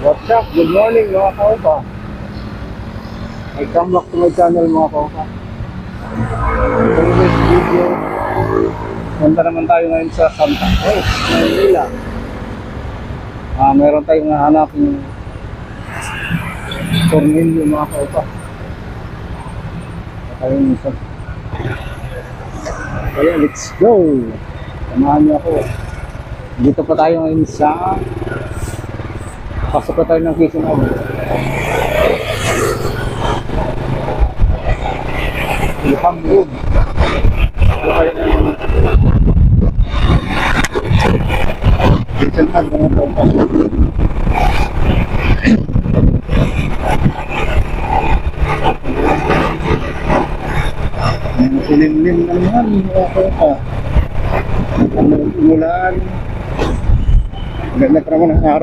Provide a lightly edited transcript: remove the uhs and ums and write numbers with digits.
What's up? Good morning mga kaupa. Welcome back to my channel mga kaupa. For this video, punta naman tayo ngayon sa Santa Cruz, Manila. Meron tayong nahanapin tornilyo mga kaupa. Kaya let's go! Samahan niyo ako. Dito pa tayo ngayon sa pasok pa tayo ng Quezon. Ilham Road. Okay na yun. Quezon Hub na ito. Silimlim na naman. Okay pa. Umulan. Ganda pa naman ang araw.